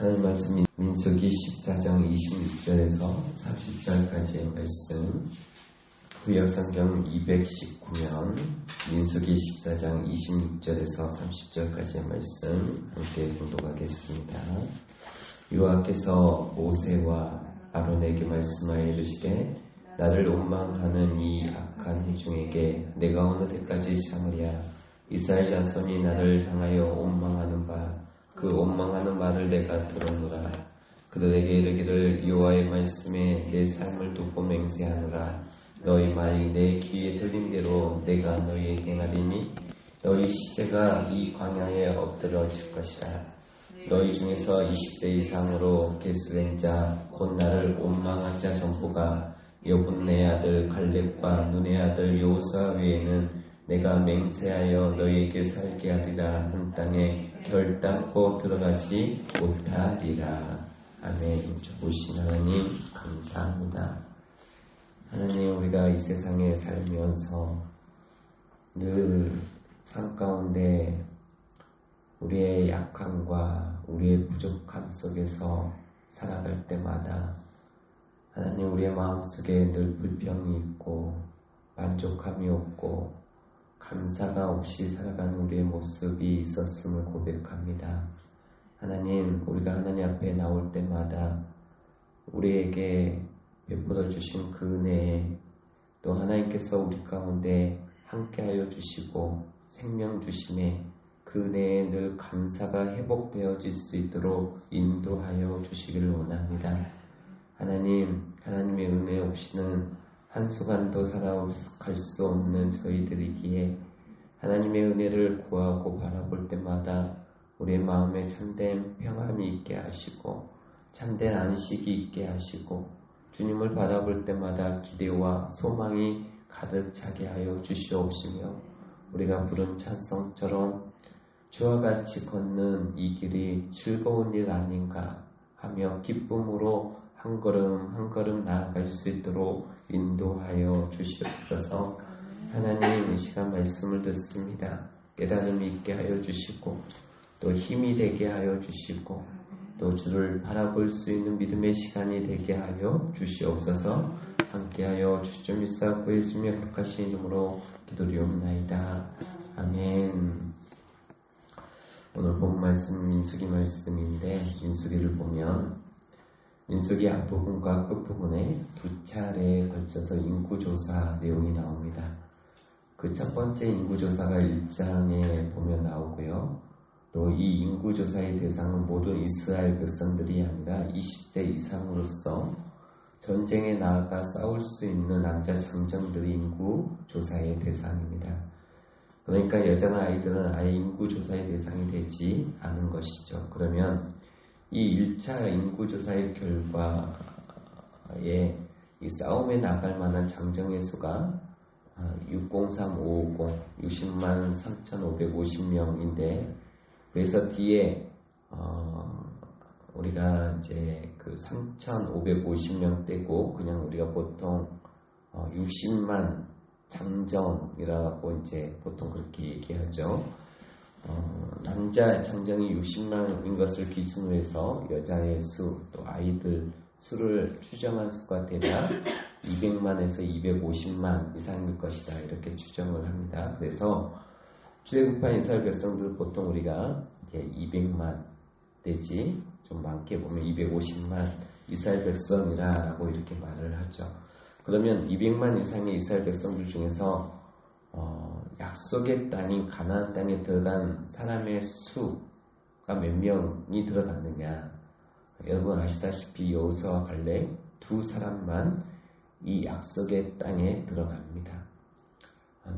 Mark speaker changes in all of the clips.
Speaker 1: 하나님 말씀 민수기 14장 26절에서 30절까지의 말씀, 구약성경 219면 민수기 14장 26절에서 30절까지의 말씀 함께 봉독하겠습니다. 여호와께서 모세와 아론에게 말씀하여 이르시되 나를 원망하는 이 악한 회중에게 내가 어느 때까지 참으랴. 이스라엘 자손이 나를 향하여 원망하는 바 그 원망하는 말을 내가 들었노라. 그들에게 이르기를 여호와의 말씀에 내 삶을 두고 맹세하노라. 너희 말이 내 귀에 들린 대로 내가 너희에게 행하리니 너희 시체가 이 광야에 엎드러질 것이라. 너희 중에서 20세 이상으로 계수된 자 곧 나를 원망한 자 전부가 여분네 아들 갈렙과 눈의 아들 여호수아 외에는 내가 맹세하여 너희에게 살게 하리라 한 땅에 결단코 들어가지 못하리라. 아멘. 좋으신 하나님 감사합니다. 하나님, 우리가 이 세상에 살면서 늘 삶 가운데 우리의 약함과 우리의 부족함 속에서 살아갈 때마다 하나님, 우리의 마음속에 늘 불평이 있고 만족함이 없고 감사가 없이 살아가는 우리의 모습이 있었음을 고백합니다. 하나님, 우리가 하나님 앞에 나올 때마다 우리에게 베풀어 주신 그 은혜에 또 하나님께서 우리 가운데 함께하여 주시고 생명 주심에 그 은혜에 늘 감사가 회복되어질 수 있도록 인도하여 주시기를 원합니다. 하나님, 하나님의 은혜 없이는 한순간도 살아갈 수 없는 저희들이기에 하나님의 은혜를 구하고 바라볼 때마다 우리의 마음에 참된 평안이 있게 하시고 참된 안식이 있게 하시고 주님을 바라볼 때마다 기대와 소망이 가득 차게 하여 주시옵시며 우리가 부른 찬송처럼 주와 같이 걷는 이 길이 즐거운 일 아닌가 하며 기쁨으로 한 걸음 한 걸음 나아갈 수 있도록 인도하여 주시옵소서. 하나님, 이 시간 말씀을 듣습니다. 깨달음이 있게 하여 주시고 또 힘이 되게 하여 주시고 또 주를 바라볼 수 있는 믿음의 시간이 되게 하여 주시옵소서. 함께하여 주시옵소서. 믿사옵고 예수님의 거룩하신 이름으로 기도드리옵나이다. 아멘. 오늘 본 말씀 민수기 말씀인데 민수기를 보면 민수기 앞부분과 끝부분에 두 차례에 걸쳐서 인구조사 내용이 나옵니다. 그 첫 번째 인구조사가 1장에 보면 나오고요. 또 이 인구조사의 대상은 모든 이스라엘 백성들이 아니라 20세 이상으로서 전쟁에 나아가 싸울 수 있는 남자 장정들이 인구조사의 대상입니다. 그러니까 여자나 아이들은 아예 인구조사의 대상이 되지 않은 것이죠. 그러면 이 1차 인구조사의 결과에 이 싸움에 나갈 만한 장정의 수가 603,550, 60만 3,550명인데 그래서 뒤에 우리가 이제 그 3,550명 떼고 그냥 우리가 보통 60만 장정이라고 이제 보통 그렇게 얘기하죠. 남자 장정이 60만인 것을 기준으로 해서 여자의 수, 또 아이들 수를 추정한 수가 대략 200만에서 250만 이상일 것이다. 이렇게 추정을 합니다. 그래서 출애굽한 이스라엘 백성들 보통 우리가 이제 200만 내지 좀 많게 보면 250만 이스라엘 백성이라고 이렇게 말을 하죠. 그러면 200만 이상의 이스라엘 백성들 중에서 약속의 땅인 가나안 땅에 들어간 사람의 수가 몇 명이 들어갔느냐. 여러분 아시다시피 여호수아와 갈렙 두 사람만 이 약속의 땅에 들어갑니다.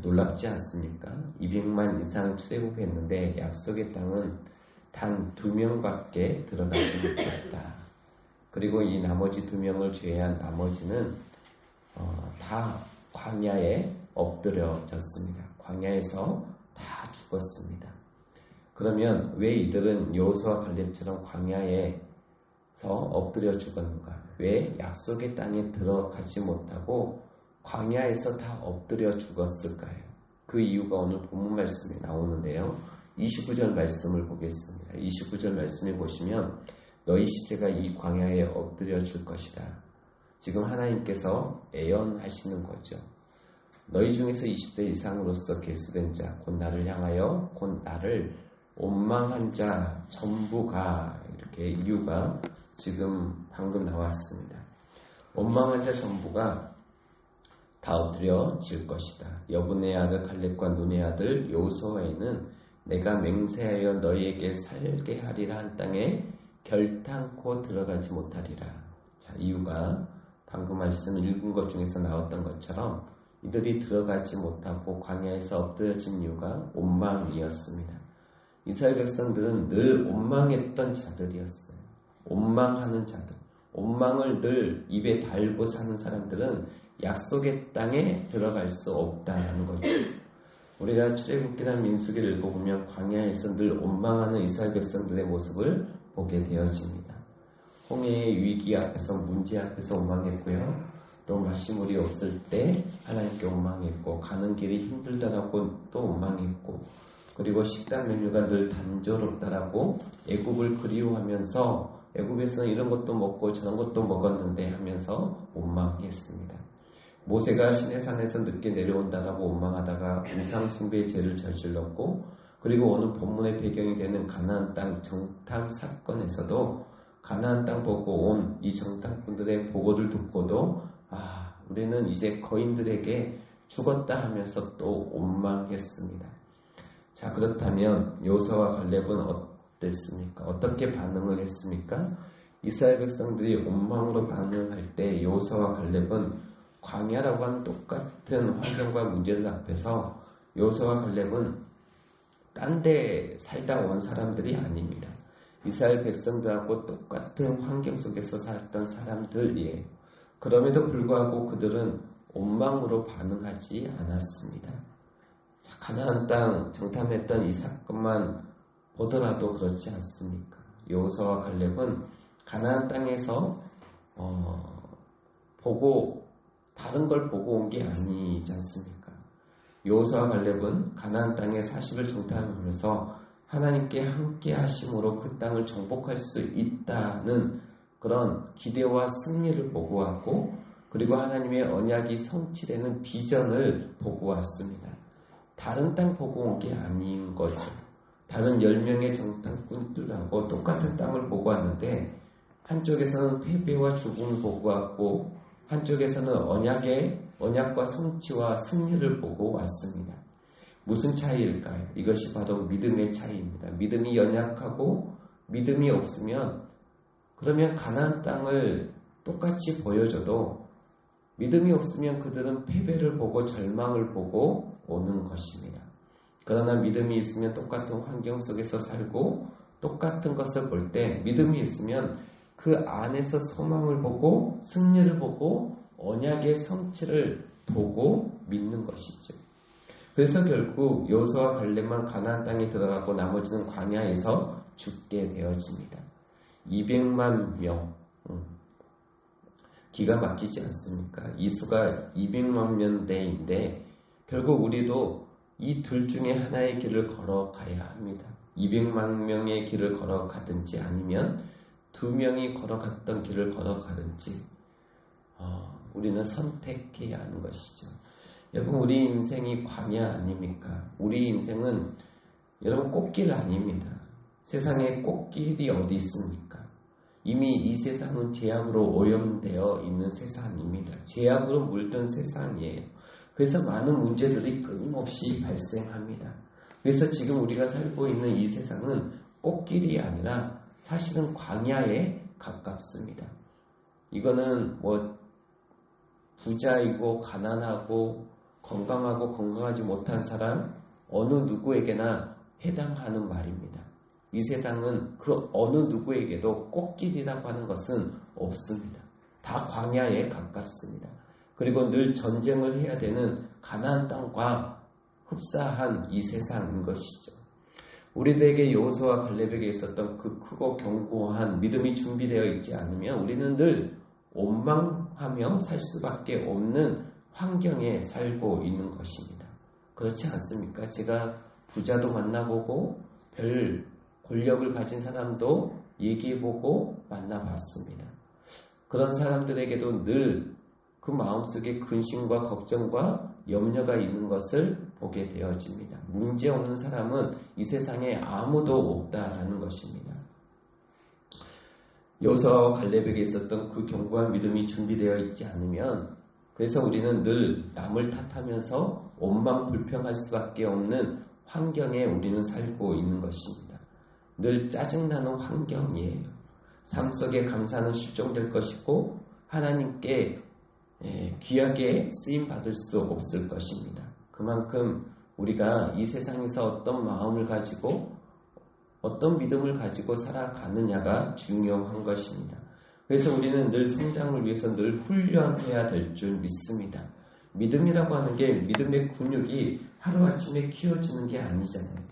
Speaker 1: 놀랍지 않습니까? 200만 이상 출애굽했는데 약속의 땅은 단 2명밖에 들어가지 못했다. 그리고 이 나머지 2명을 제외한 나머지는 다 광야에 엎드려졌습니다. 광야에서 다 죽었습니다. 그러면 왜 이들은 여호수아 갈렙처럼 광야에서 엎드려 죽었는가? 왜 약속의 땅에 들어가지 못하고 광야에서 다 엎드려 죽었을까요? 그 이유가 오늘 본문 말씀에 나오는데요. 29절 말씀을 보겠습니다. 29절 말씀에 보시면 너희 시체가 이 광야에 엎드려질 것이다. 지금 하나님께서 애언하시는 거죠. 너희 중에서 20대 이상으로서 계수된 자, 곧 나를 향하여 곧 나를 원망한 자 전부가, 이렇게 이유가 지금 방금 나왔습니다. 원망한 자 전부가 다 엎드려질 것이다. 여분의 아들 갈렙과 눈의 아들 여호수아에는 내가 맹세하여 너희에게 살게 하리라 한 땅에 결탄코 들어가지 못하리라. 자, 이유가 방금 말씀 읽은 것 중에서 나왔던 것처럼 이들이 들어가지 못하고 광야에서 엎드려진 이유가 원망이었습니다. 이스라엘 백성들은 늘 원망했던 자들이었어요. 원망하는 자들, 원망을 늘 입에 달고 사는 사람들은 약속의 땅에 들어갈 수 없다는 거죠. 우리가 출애굽기나 민수기를 읽어보면 광야에서 늘 원망하는 이스라엘 백성들의 모습을 보게 되어집니다. 홍해의 위기 앞에서, 문제 앞에서 원망했고요. 또 마시물이 없을 때 하나님께 원망했고, 가는 길이 힘들다라고 또 원망했고, 그리고 식단 메뉴가 늘 단조롭다라고 애굽을 그리워하면서 애굽에서는 이런 것도 먹고 저런 것도 먹었는데 하면서 원망했습니다. 모세가 시내산에서 늦게 내려온다라고 원망하다가 우상숭배의 죄를 저질렀고, 그리고 오늘 본문의 배경이 되는 가나안 땅 정탐 사건에서도 가나안 땅 보고 온 이 정탐꾼들의 보고를 듣고도 우리는 이제 거인들에게 죽었다 하면서 또 원망했습니다. 자, 그렇다면 여호수아와 갈렙은 어땠습니까? 어떻게 반응을 했습니까? 이스라엘 백성들이 원망으로 반응할 때 여호수아와 갈렙은 광야라고 하는 똑같은 환경과 문제들 앞에서 여호수아와 갈렙은 딴 데 살다 온 사람들이 아닙니다. 이스라엘 백성들하고 똑같은 환경 속에서 살았던 사람들이에요. 그럼에도 불구하고 그들은 원망으로 반응하지 않았습니다. 자, 가나안 땅 정탐했던 이 사건만 보더라도 그렇지 않습니까? 여호수아와 갈렙은 가나안 땅에서 다른 걸 보고 온 게 아니지 않습니까? 여호수아와 갈렙은 가나안 땅의 사실을 정탐하면서 하나님께 함께 하심으로 그 땅을 정복할 수 있다는 그런 기대와 승리를 보고 왔고, 그리고 하나님의 언약이 성취되는 비전을 보고 왔습니다. 다른 땅 보고 온 게 아닌 거죠. 다른 10명의 정탐꾼들하고 똑같은 땅을 보고 왔는데, 한쪽에서는 패배와 죽음을 보고 왔고, 한쪽에서는 언약과 성취와 승리를 보고 왔습니다. 무슨 차이일까요? 이것이 바로 믿음의 차이입니다. 믿음이 연약하고 믿음이 없으면, 그러면 가나안 땅을 똑같이 보여줘도 믿음이 없으면 그들은 패배를 보고 절망을 보고 오는 것입니다. 그러나 믿음이 있으면 똑같은 환경 속에서 살고 똑같은 것을 볼 때, 믿음이 있으면 그 안에서 소망을 보고 승리를 보고 언약의 성취를 보고 믿는 것이죠. 그래서 결국 여호수아와 갈렙만 가나안 땅에 들어가고 나머지는 광야에서 죽게 되어집니다. 200만 명, 기가 막히지 않습니까? 이 수가 200만 명대인데 결국 우리도 이 둘 중에 하나의 길을 걸어가야 합니다. 200만 명의 길을 걸어가든지 아니면 2명이 걸어갔던 길을 걸어가든지 우리는 선택해야 하는 것이죠. 여러분, 우리 인생이 광야 아닙니까? 우리 인생은 여러분 꽃길 아닙니다. 세상에 꽃길이 어디 있습니까? 이미 이 세상은 죄악으로 오염되어 있는 세상입니다. 죄악으로 물든 세상이에요. 그래서 많은 문제들이 끊임없이 발생합니다. 그래서 지금 우리가 살고 있는 이 세상은 꽃길이 아니라 사실은 광야에 가깝습니다. 이거는 부자이고 가난하고 건강하고 건강하지 못한 사람 어느 누구에게나 해당하는 말입니다. 이 세상은 그 어느 누구에게도 꽃길이라고 하는 것은 없습니다. 다 광야에 가깝습니다. 그리고 늘 전쟁을 해야 되는 가나안 땅과 흡사한 이 세상인 것이죠. 우리들에게 여호수아와 갈렙에게 있었던 그 크고 견고한 믿음이 준비되어 있지 않으면 우리는 늘 원망하며 살 수밖에 없는 환경에 살고 있는 것입니다. 그렇지 않습니까? 제가 부자도 만나보고 별 권력을 가진 사람도 얘기해보고 만나봤습니다. 그런 사람들에게도 늘 그 마음속에 근심과 걱정과 염려가 있는 것을 보게 되어집니다. 문제 없는 사람은 이 세상에 아무도 없다라는 것입니다. 여호수아와 갈렙에게 있었던 그 견고한 믿음이 준비되어 있지 않으면, 그래서 우리는 늘 남을 탓하면서 원망 불평할 수밖에 없는 환경에 우리는 살고 있는 것입니다. 늘 짜증나는 환경이에요. 삶 속에 감사는 실종될 것이고 하나님께 귀하게 쓰임받을 수 없을 것입니다. 그만큼 우리가 이 세상에서 어떤 마음을 가지고 어떤 믿음을 가지고 살아가느냐가 중요한 것입니다. 그래서 우리는 늘 성장을 위해서 늘 훈련해야 될 줄 믿습니다. 믿음이라고 하는 게 믿음의 근육이 하루아침에 키워지는 게 아니잖아요.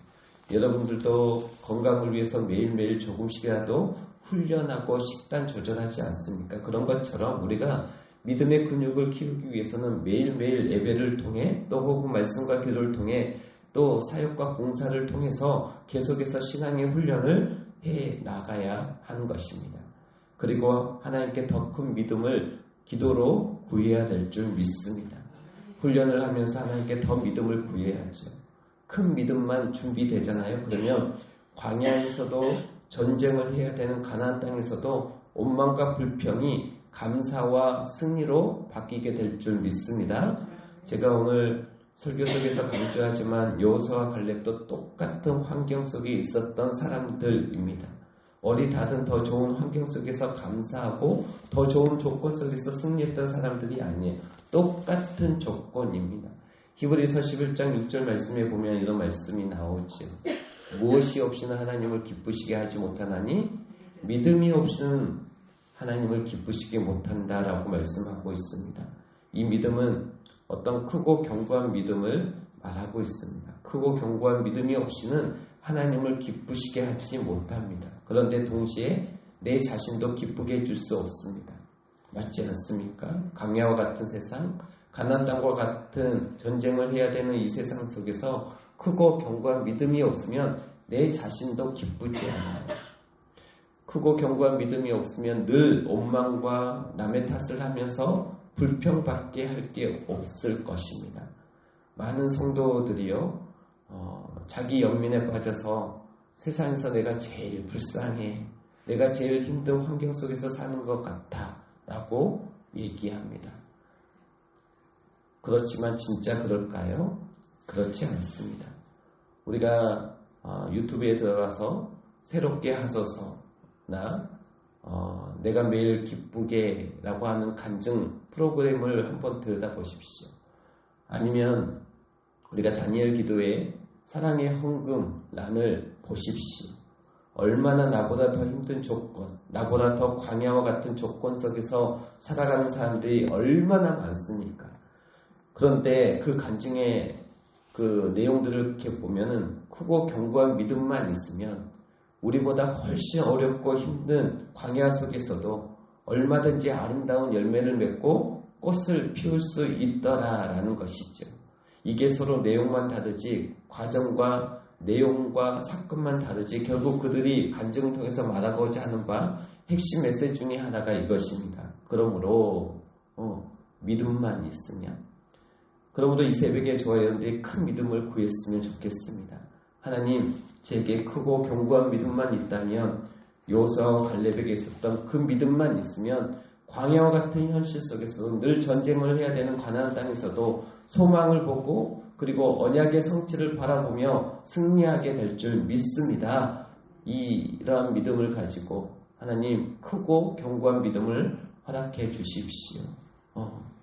Speaker 1: 여러분들도 건강을 위해서 매일매일 조금씩이라도 훈련하고 식단 조절하지 않습니까? 그런 것처럼 우리가 믿음의 근육을 키우기 위해서는 매일매일 예배를 통해 또 혹은 말씀과 기도를 통해 또 사역과 봉사를 통해서 계속해서 신앙의 훈련을 해 나가야 하는 것입니다. 그리고 하나님께 더 큰 믿음을 기도로 구해야 될 줄 믿습니다. 훈련을 하면서 하나님께 더 믿음을 구해야죠. 큰 믿음만 준비되잖아요. 그러면 광야에서도 전쟁을 해야 되는 가나안 땅에서도 원망과 불평이 감사와 승리로 바뀌게 될 줄 믿습니다. 제가 오늘 설교 속에서 강조하지만 여호수아와 갈렙도 똑같은 환경 속에 있었던 사람들입니다. 어디 다른 더 좋은 환경 속에서 감사하고 더 좋은 조건 속에서 승리했던 사람들이 아니에요. 똑같은 조건입니다. 히브리서 11장 6절 말씀에 보면 이런 말씀이 나오죠. 무엇이 없이는 하나님을 기쁘시게 하지 못하나니 믿음이 없이는 하나님을 기쁘시게 못한다라고 말씀하고 있습니다. 이 믿음은 어떤 크고 견고한 믿음을 말하고 있습니다. 크고 견고한 믿음이 없이는 하나님을 기쁘시게 하지 못합니다. 그런데 동시에 내 자신도 기쁘게 해줄 수 없습니다. 맞지 않습니까? 광야와 같은 세상, 가나안 땅과 같은 전쟁을 해야 되는 이 세상 속에서 크고 견고한 믿음이 없으면 내 자신도 기쁘지 않아요. 크고 견고한 믿음이 없으면 늘 원망과 남의 탓을 하면서 불평밖에 할 게 없을 것입니다. 많은 성도들이요, 자기 연민에 빠져서 세상에서 내가 제일 불쌍해, 내가 제일 힘든 환경 속에서 사는 것 같아 라고 얘기합니다. 그렇지만 진짜 그럴까요? 그렇지 않습니다. 우리가 유튜브에 들어가서 새롭게 하소서나 내가 매일 기쁘게 라고 하는 간증 프로그램을 한번 들여다보십시오. 아니면 우리가 다니엘 기도의 사랑의 헌금란을 보십시오. 얼마나 나보다 더 힘든 조건, 나보다 더 광야와 같은 조건 속에서 살아가는 사람들이 얼마나 많습니까? 그런데 그 간증의 그 내용들을 이렇게 보면은 크고 견고한 믿음만 있으면 우리보다 훨씬 어렵고 힘든 광야 속에서도 얼마든지 아름다운 열매를 맺고 꽃을 피울 수 있더라라는 것이죠. 이게 서로 내용만 다르지 과정과 내용과 사건만 다르지 결국 그들이 간증을 통해서 말하고자 하는 바 핵심 메시지 중에 하나가 이것입니다. 그러므로 믿음만 있으면, 그러므로 이 새벽에 저와 여러분들이 큰 믿음을 구했으면 좋겠습니다. 하나님, 제게 크고 견고한 믿음만 있다면, 여호수아와 갈렙에게 있었던 그 믿음만 있으면 광야와 같은 현실 속에서도 늘 전쟁을 해야 되는 가나안 땅에서도 소망을 보고 그리고 언약의 성취를 바라보며 승리하게 될 줄 믿습니다. 이러한 믿음을 가지고 하나님 크고 견고한 믿음을 허락해 주십시오.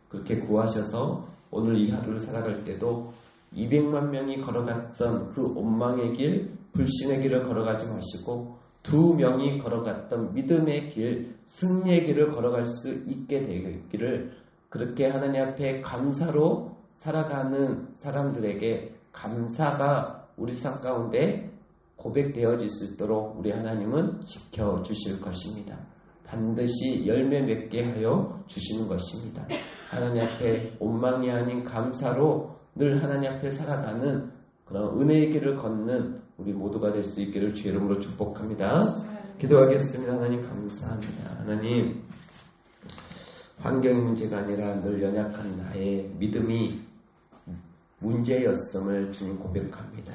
Speaker 1: 그렇게 구하셔서 오늘 이 하루를 살아갈 때도 200만 명이 걸어갔던 그 원망의 길, 불신의 길을 걸어가지 마시고 2명이 걸어갔던 믿음의 길, 승리의 길을 걸어갈 수 있게 되기를, 그렇게 하나님 앞에 감사로 살아가는 사람들에게 감사가 우리 삶 가운데 고백되어질 수 있도록 우리 하나님은 지켜주실 것입니다. 반드시 열매 맺게 하여 주시는 것입니다. 하나님 앞에 원망이 아닌 감사로 늘 하나님 앞에 살아가는 그런 은혜의 길을 걷는 우리 모두가 될 수 있기를 주의 이름으로 축복합니다. 기도하겠습니다. 하나님 감사합니다. 하나님 환경의 문제가 아니라 늘 연약한 나의 믿음이 문제였음을 주님 고백합니다.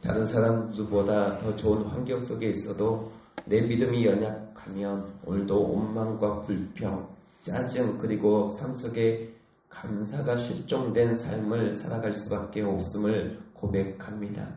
Speaker 1: 다른 사람들보다 더 좋은 환경 속에 있어도 내 믿음이 연약하면 오늘도 원망과 불평, 짜증 그리고 삶 속에 감사가 실종된 삶을 살아갈 수밖에 없음을 고백합니다.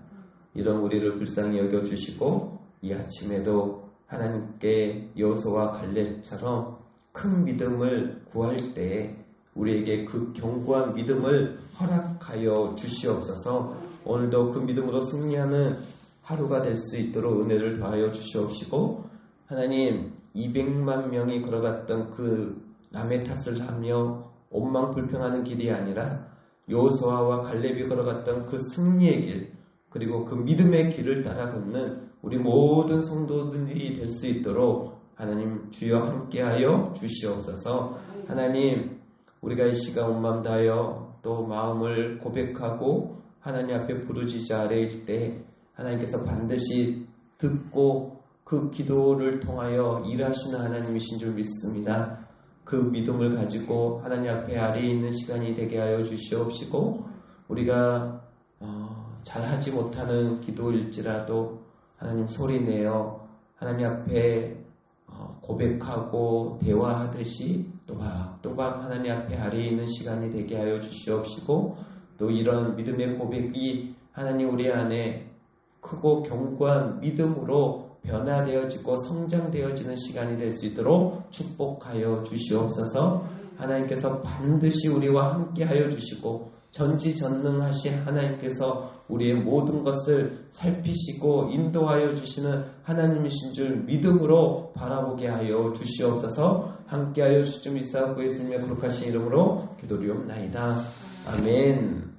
Speaker 1: 이런 우리를 불쌍히 여겨주시고 이 아침에도 하나님께 여호수아와 갈렙처럼 큰 믿음을 구할 때에 우리에게 그 견고한 믿음을 허락하여 주시옵소서. 오늘도 그 믿음으로 승리하는 하루가 될 수 있도록 은혜를 더하여 주시옵시고 하나님 200만 명이 걸어갔던 그 남의 탓을 하며 원망 불평하는 길이 아니라 여호수아와 갈렙이 걸어갔던 그 승리의 길 그리고 그 믿음의 길을 따라 걷는 우리 모든 성도들이 될 수 있도록 하나님 주여 함께하여 주시옵소서. 하나님 우리가 이 시간 온 마음 다하여 또 마음을 고백하고 하나님 앞에 부르짖자 아뢰일 때 하나님께서 반드시 듣고 그 기도를 통하여 일하시는 하나님이신 줄 믿습니다. 그 믿음을 가지고 하나님 앞에 아뢰에 있는 시간이 되게 하여 주시옵시고 우리가 잘하지 못하는 기도일지라도 하나님 소리내어 하나님 앞에 고백하고 대화하듯이 또박또박 하나님 앞에 아뢰에 있는 시간이 되게 하여 주시옵시고 또 이런 믿음의 고백이 하나님 우리 안에 크고 견고한 믿음으로 변화되어지고 성장되어지는 시간이 될 수 있도록 축복하여 주시옵소서. 하나님께서 반드시 우리와 함께하여 주시고 전지전능하신 하나님께서 우리의 모든 것을 살피시고 인도하여 주시는 하나님이신 줄 믿음으로 바라보게 하여 주시옵소서. 함께하여 주시옵소서. 예수님의 거룩하신 이름으로 기도드리옵나이다. 아멘.